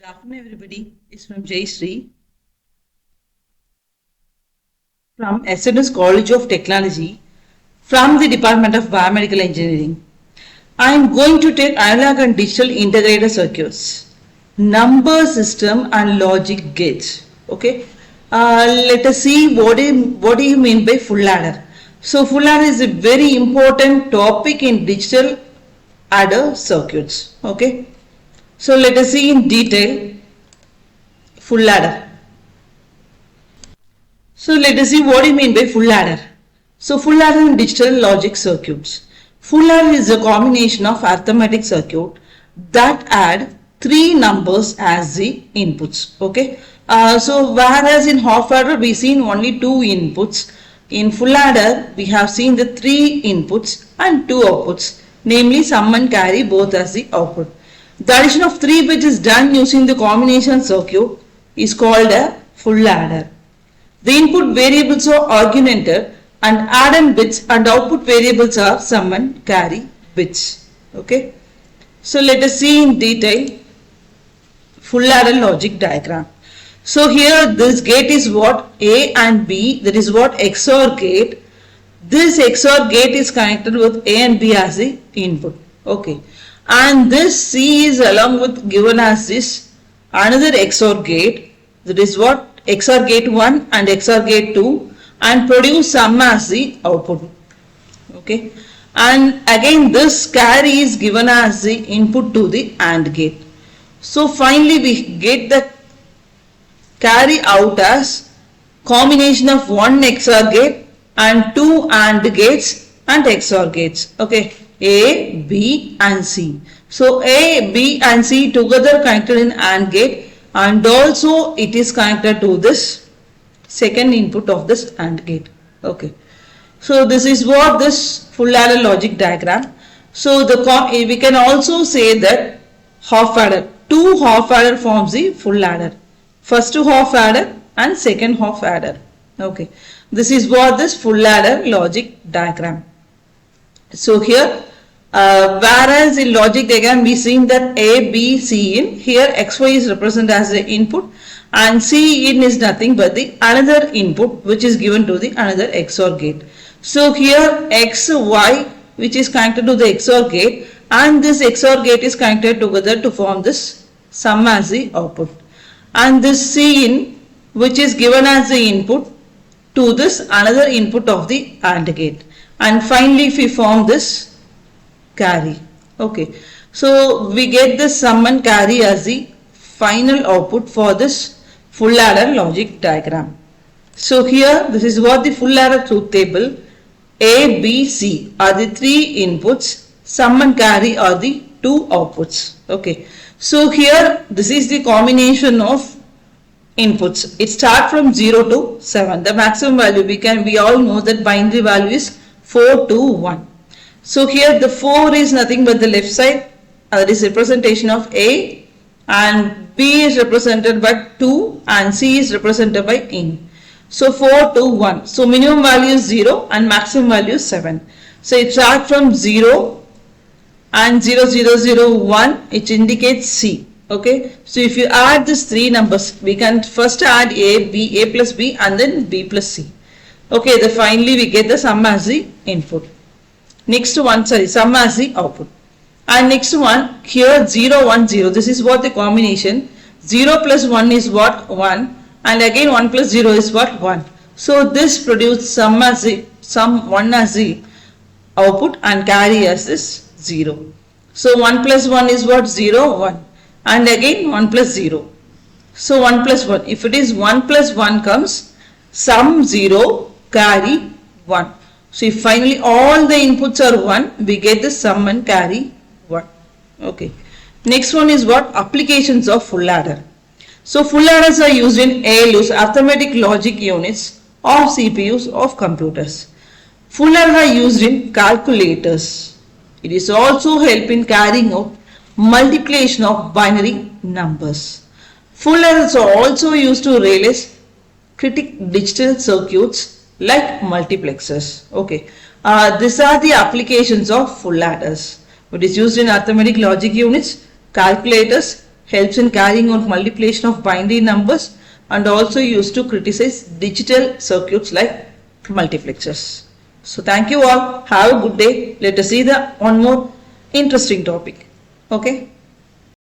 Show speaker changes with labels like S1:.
S1: Good afternoon, everybody. It's from Jay Sri from SNS College of Technology from the Department of Biomedical Engineering. I am going to take analog and digital integrated circuits, number system and logic gates. Okay. Let us see what do you mean by full adder. So full adder is a very important topic in digital adder circuits. Okay. So let us see in detail full adder. So let us see what you mean by full adder. So full adder in digital logic circuits. Full adder is a combination of arithmetic circuit that add three numbers as the inputs. Okay. So whereas in half adder we seen only two inputs, in full adder we have seen the three inputs and two outputs, namely sum and carry both as the output. The addition of 3 bits is done using the combination circuit is called a full adder. The input variables are augmented and addend bits and output variables are sum and carry bits. Okay. So let us see in detail full adder logic diagram. So here this gate is what A and B, that is what XOR gate. This XOR gate is connected with A and B as the input. Okay. And this C is along with given as this another XOR gate, that is what XOR gate 1 and XOR gate 2, and produce sum as the output. Okay. And again this carry is given as the input to the AND gate. So finally we get the carry out as combination of one XOR gate and two AND gates and XOR gates. Okay. A, B and C. So A, B and C together connected in AND gate, and also it is connected to this second input of this AND gate. Okay. So this is what this full adder logic diagram. So we can also say that half adder, two half adder forms the full adder. First half adder and second half adder. Okay. This is what this full adder logic diagram. So here whereas in logic diagram we seen that A, B, C in, here XY is represented as the input and C in is nothing but the another input which is given to the another XOR gate. So here X, Y which is connected to the XOR gate and this XOR gate is connected together to form this sum as the output. And this C in which is given as the input to this another input of the AND gate. And finally if we form this carry. Okay. So we get the sum and carry as the final output for this full adder logic diagram. So here this is what the full adder truth table. A, B, C are the three inputs. Sum and carry are the two outputs. Okay. So here this is the combination of inputs. It starts from 0 to 7. The maximum value we all know that binary value is 4 to 1. So here the 4 is nothing but the left side, that is representation of A, and B is represented by 2 and C is represented by in. So 4 to 1. So minimum value is 0 and maximum value is 7. So it starts from 0 and 0, 0, 0, 1, which indicates C. Okay. So if you add these three numbers, we can first add A plus B and then B plus C. Okay. Then finally we get the sum as the input. Next one, sum as the output. And next one, here 0, 1, 0. This is what the combination. 0 plus 1 is what? 1. And again 1 plus 0 is what? 1. So this produces sum 1 as the output and carry as this 0. So 1 plus 1 is what? 0, 1. And again 1 plus 0. So 1 plus 1. If it is 1 plus 1 comes, sum 0, carry 1. So if finally all the inputs are 1, we get the sum and carry 1. Okay. Next one is what? Applications of full adder. So full adders are used in ALUs, arithmetic logic units of CPUs of computers. Full adder are used in calculators. It is also help in carrying out multiplication of binary numbers. Full adders are also used to realize critical digital circuits like multiplexers. Okay. These are the applications of full adders. It is used in arithmetic logic units, calculators helps in carrying out multiplication of binary numbers, and also used to criticize digital circuits like multiplexers. So thank you all. Have a good day. Let us see the one more interesting topic. Okay.